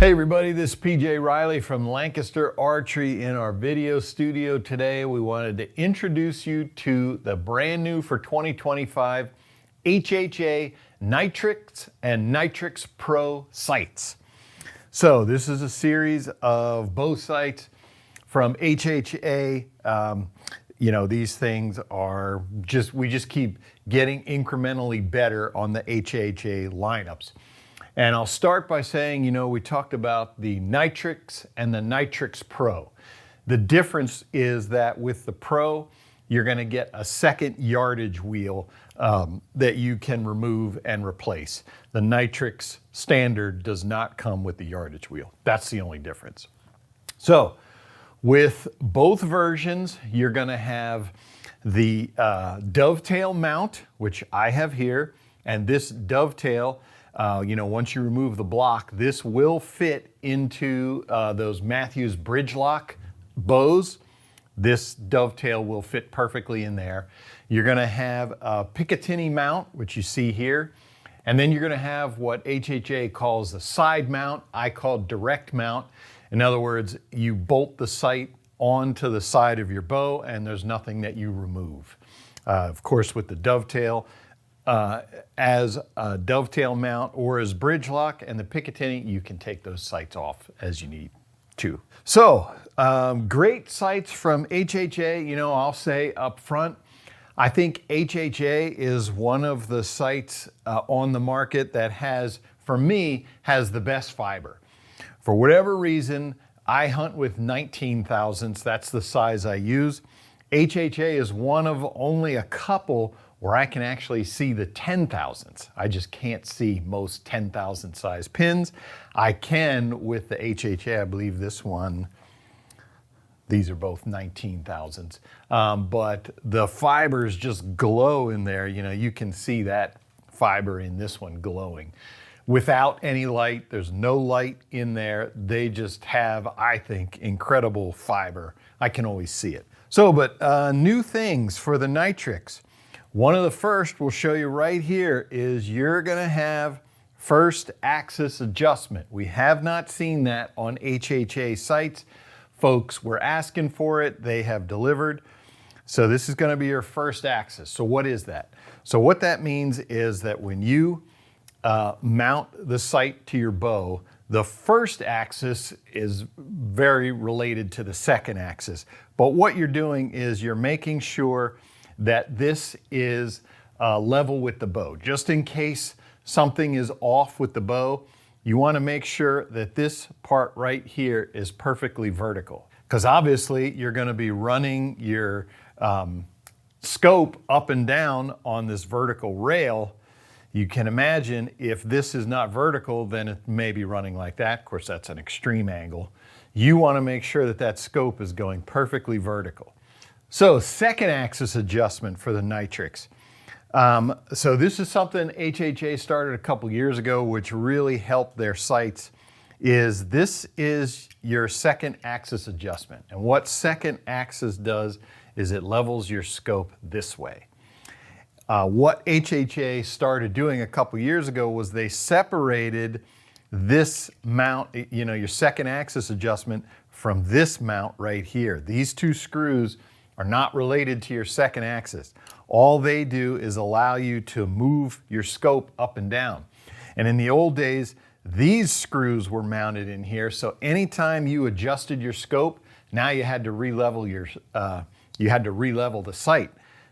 Hey everybody, this is PJ Riley from Lancaster Archery in our video studio today. We wanted to introduce you to the brand new for 2025 HHA Nytrx and Nytrx Pro sights. So this is a series of bow sights from HHA. These things are we just keep getting incrementally better on the HHA lineups. And I'll start by saying, we talked about the Nytrx and the Nytrx Pro. The difference is that with the Pro, you're going to get a second yardage wheel that you can remove and replace. The Nytrx standard does not come with the yardage wheel. That's the only difference. So with both versions, you're going to have the dovetail mount, which I have here, and this dovetail, once you remove the block, this will fit into those Mathews Bridgelock bows. This dovetail will fit perfectly in there. You're going to have a picatinny mount, which you see here, and then you're going to have what HHA calls a side mount. I call direct mount. In other words, you bolt the sight onto the side of your bow, and there's nothing that you remove. Of course, with the dovetail, as a dovetail mount or as Bridgelock and the picatinny, you can take those sights off as you need to. So great sights from HHA. I'll say up front, I think HHA is one of the sights on the market that has the best fiber. For whatever reason, I hunt with 19 thousandths. That's the size I use. HHA is one of only a couple where I can actually see the 10 thousandths. I just can't see most 10,000 size pins. I can with the HHA, I believe this one, these are both 19 thousandths. But the fibers just glow in there. You can see that fiber in this one glowing. Without any light, there's no light in there. They just have, I think, incredible fiber. I can always see it. So, but new things for the Nytrx. One of the first we'll show you right here is you're going to have first axis adjustment. We have not seen that on HHA sights. Folks were asking for it. They have delivered. So this is going to be your first axis. So what is that? So what that means is that when you mount the sight to your bow, the first axis is very related to the second axis. But what you're doing is you're making sure that this is level with the bow. Just in case something is off with the bow, you want to make sure that this part right here is perfectly vertical. Because obviously you're going to be running your scope up and down on this vertical rail. You can imagine if this is not vertical, then it may be running like that. Of course, that's an extreme angle. You want to make sure that that scope is going perfectly vertical. So second axis adjustment for the Nytrx. So this is something HHA started a couple years ago, which really helped their sights. This is your second axis adjustment. And what second axis does is it levels your scope this way. What HHA started doing a couple years ago was they separated this mount, your second axis adjustment, from this mount right here. These two screws are not related to your second axis. All they do is allow you to move your scope up and down. And in the old days, these screws were mounted in here, so anytime you adjusted your scope, now you had to re-level the sight.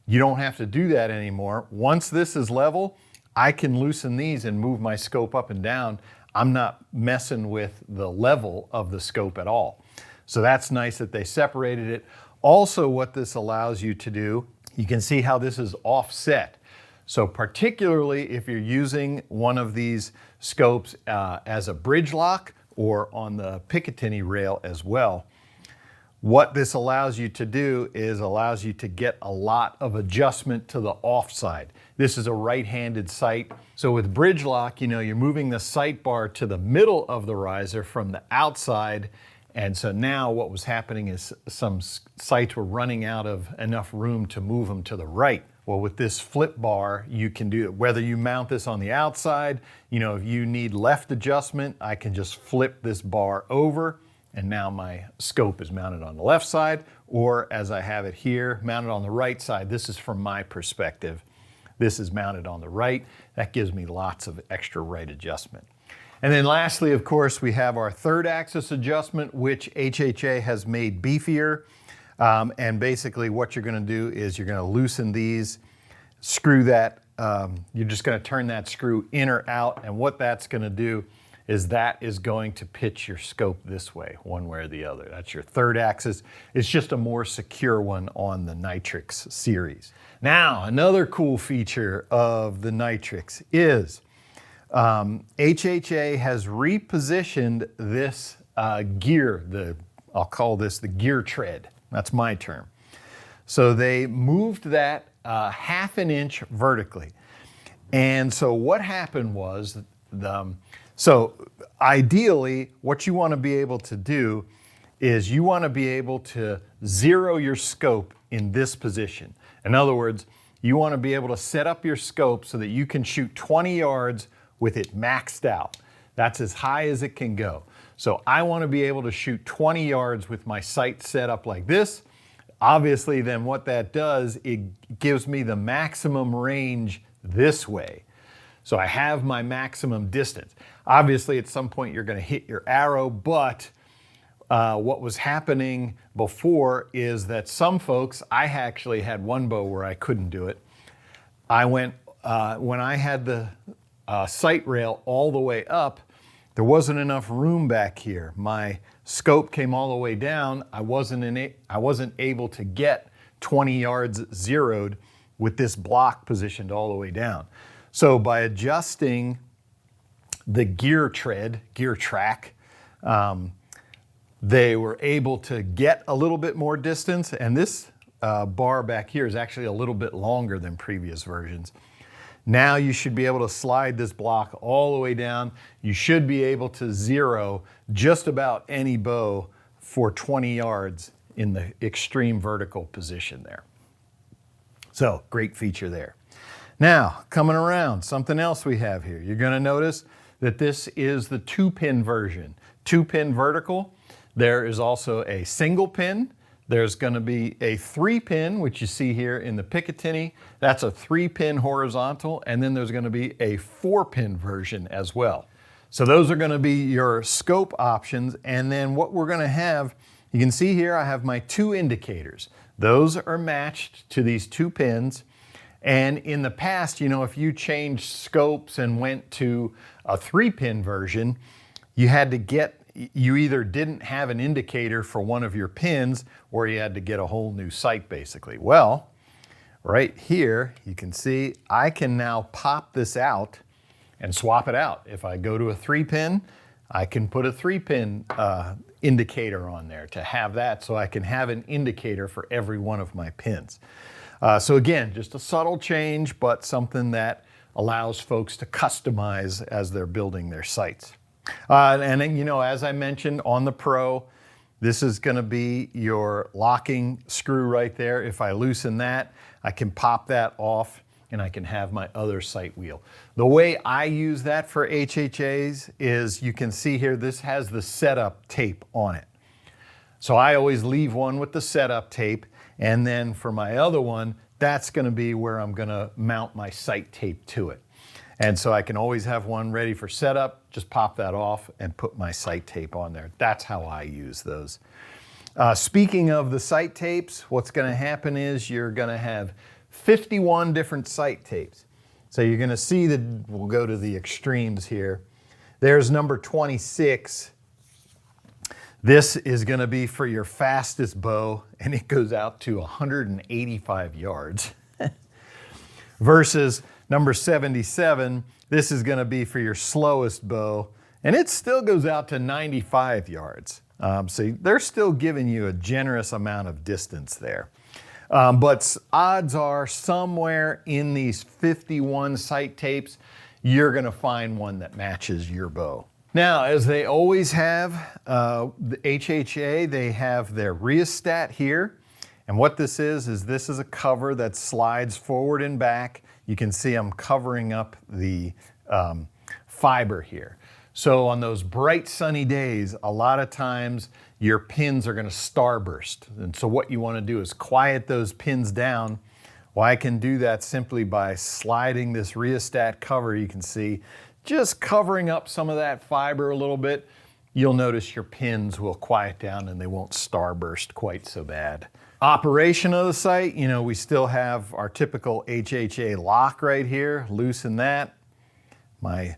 You don't have to do that anymore. Once this is level, I can loosen these and move my scope up and down. I'm not messing with the level of the scope at all. So that's nice that they separated it. Also, what this allows you to do, you can see how this is offset. So particularly if you're using one of these scopes as a Bridgelock or on the picatinny rail as well, what this allows you to do is allows you to get a lot of adjustment to the offside. This is a right-handed sight. So with Bridgelock, you're moving the sight bar to the middle of the riser from the outside. And so now what was happening is some sights were running out of enough room to move them to the right. Well, with this flip bar, you can do it. Whether you mount this on the outside, if you need left adjustment, I can just flip this bar over, and now my scope is mounted on the left side, or as I have it here, mounted on the right side. This is from my perspective. This is mounted on the right. That gives me lots of extra right adjustment. And then lastly, of course, we have our third axis adjustment, which HHA has made beefier. And basically what you're gonna do is you're gonna loosen these, screw that, you're just gonna turn that screw in or out, and what that's gonna do is that is going to pitch your scope this way, one way or the other. That's your third axis. It's just a more secure one on the Nytrx series. Now, another cool feature of the Nytrx is HHA has repositioned this gear, I'll call this the gear tread. That's my term. So they moved that 1/2 inch vertically. And so what happened was, so ideally what you want to be able to do is you want to be able to zero your scope in this position. In other words, you want to be able to set up your scope so that you can shoot 20 yards with it maxed out. That's as high as it can go. So I want to be able to shoot 20 yards with my sight set up like this. Obviously, then what that does, it gives me the maximum range this way. So I have my maximum distance. Obviously, at some point you're going to hit your arrow, but what was happening before is that some folks, I actually had one bow where I couldn't do it. I went, when I had the sight rail all the way up, there wasn't enough room back here. My scope came all the way down. I wasn't able to get 20 yards zeroed with this block positioned all the way down. So by adjusting the gear track, they were able to get a little bit more distance, and this bar back here is actually a little bit longer than previous versions. Now you should be able to slide this block all the way down. You should be able to zero just about any bow for 20 yards in the extreme vertical position there. So great feature there. Now, coming around, something else we have here. You're gonna notice that this is the 2-pin version. 2-pin vertical. There is also a single pin. There's gonna be a 3-pin, which you see here in the picatinny. That's a 3-pin horizontal, and then there's gonna be a 4-pin version as well. So those are gonna be your scope options, and then what we're gonna have, you can see here I have my 2 indicators. Those are matched to these 2 pins. And in the past, if you changed scopes and went to a 3-pin version, you either didn't have an indicator for one of your pins, or you had to get a whole new sight basically. Well, right here, you can see I can now pop this out and swap it out. If I go to a 3-pin, I can put a 3-pin indicator on there to have that, so I can have an indicator for every one of my pins. So again, just a subtle change, but something that allows folks to customize as they're building their sights. And then, as I mentioned on the Pro, this is gonna be your locking screw right there. If I loosen that, I can pop that off and I can have my other sight wheel. The way I use that for HHAs is, you can see here, this has the setup tape on it. So I always leave one with the setup tape. And then for my other one, that's gonna be where I'm gonna mount my sight tape to it. And so I can always have one ready for setup, just pop that off and put my sight tape on there. That's how I use those. Speaking of the sight tapes, what's gonna happen is you're gonna have 51 different sight tapes. So you're gonna see that, we'll go to the extremes here. There's number 26. This is gonna be for your fastest bow, and it goes out to 185 yards. Versus number 77, this is gonna be for your slowest bow, and it still goes out to 95 yards. So they're still giving you a generous amount of distance there. But odds are somewhere in these 51 sight tapes, you're gonna find one that matches your bow. Now, as they always have, the HHA, they have their rheostat here. And what this is this is a cover that slides forward and back. You can see I'm covering up the fiber here. So on those bright sunny days, a lot of times your pins are going to starburst. And so what you want to do is quiet those pins down. Well, I can do that simply by sliding this rheostat cover. You can see just covering up some of that fiber a little bit. You'll notice your pins will quiet down and they won't starburst quite so bad. Operation of the site, you know, we still have our typical HHA lock right here. Loosen that. My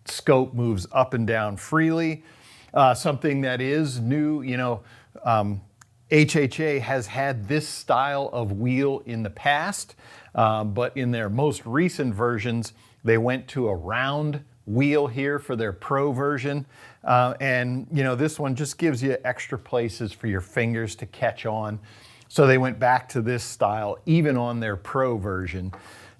scope moves up and down freely. Something that is new, you know, HHA has had this style of wheel in the past, but in their most recent versions, they went to a round wheel here for their Pro version. And you know, this one just gives you extra places for your fingers to catch on. So they went back to this style even on their Pro version,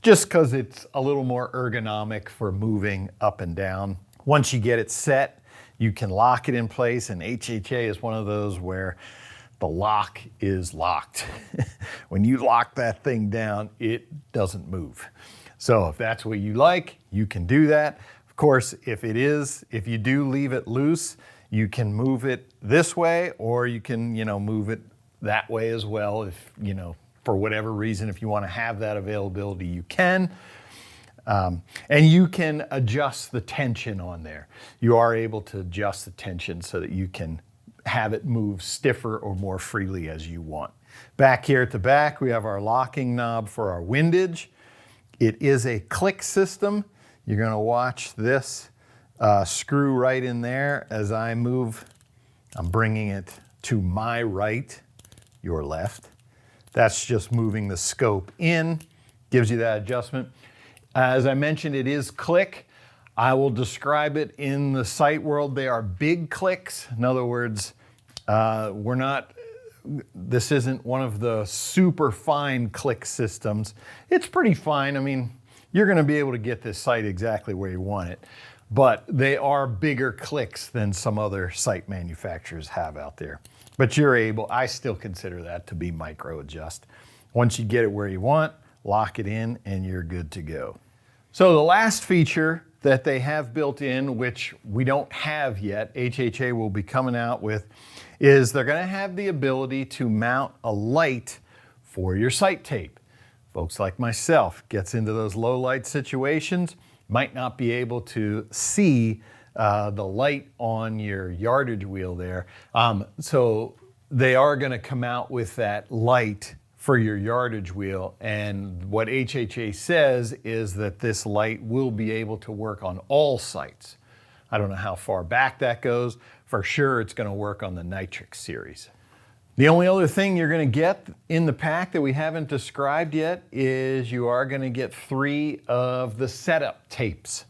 just because it's a little more ergonomic for moving up and down. Once you get it set, you can lock it in place, and HHA is one of those where the lock is locked. When you lock that thing down, it doesn't move. So if that's what you like, you can do that. Of course, if you do leave it loose, you can move it this way, or you can, you know, move it that way as well. If, you know, for whatever reason, if you want to have that availability, you can. And you can adjust the tension on there. You are able to adjust the tension so that you can have it move stiffer or more freely as you want. Back here at the back, we have our locking knob for our windage. It is a click system. You're going to watch this screw right in there as I move. I'm bringing it to my right, your left. That's just moving the scope in, gives you that adjustment. As I mentioned, it is click. I will describe it in the sight world. They are big clicks. In other words, this isn't one of the super fine click systems. It's pretty fine. I mean, you're going to be able to get this sight exactly where you want it, but they are bigger clicks than some other sight manufacturers have out there. But I still consider that to be micro adjust. Once you get it where you want, lock it in and you're good to go. So the last feature that they have built in, which we don't have yet, HHA will be coming out with, is they're going to have the ability to mount a light for your sight tape. Folks like myself gets into those low light situations, might not be able to see the light on your yardage wheel there. So they are going to come out with that light for your yardage wheel. And what HHA says is that this light will be able to work on all sights. I don't know how far back that goes. For sure, it's going to work on the Nytrx series. The only other thing you're going to get in the pack that we haven't described yet is you are going to get 3 of the setup tapes.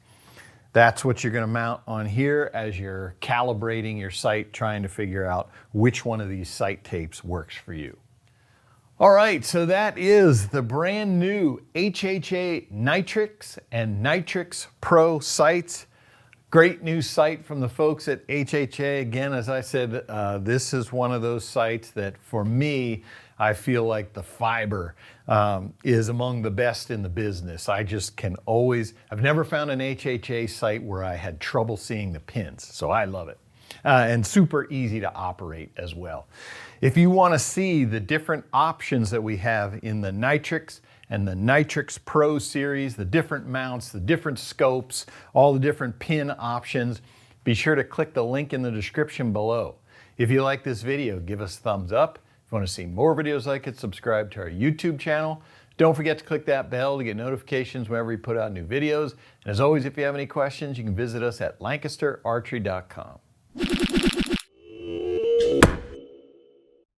That's what you're going to mount on here as you're calibrating your sight, trying to figure out which one of these sight tapes works for you. All right, so that is the brand new HHA Nytrx and Nytrx Pro sights. Great new sight from the folks at HHA. Again, as I said, this is one of those sights that for me, I feel like the fiber is among the best in the business. I just can I've never found an HHA sight where I had trouble seeing the pins, so I love it. And super easy to operate as well. If you want to see the different options that we have in the Nytrx and the Nytrx Pro series, the different mounts, the different scopes, all the different pin options, be sure to click the link in the description below. If you like this video, give us a thumbs up. If you want to see more videos like it, subscribe to our YouTube channel. Don't forget to click that bell to get notifications whenever we put out new videos. And as always, if you have any questions, you can visit us at lancasterarchery.com.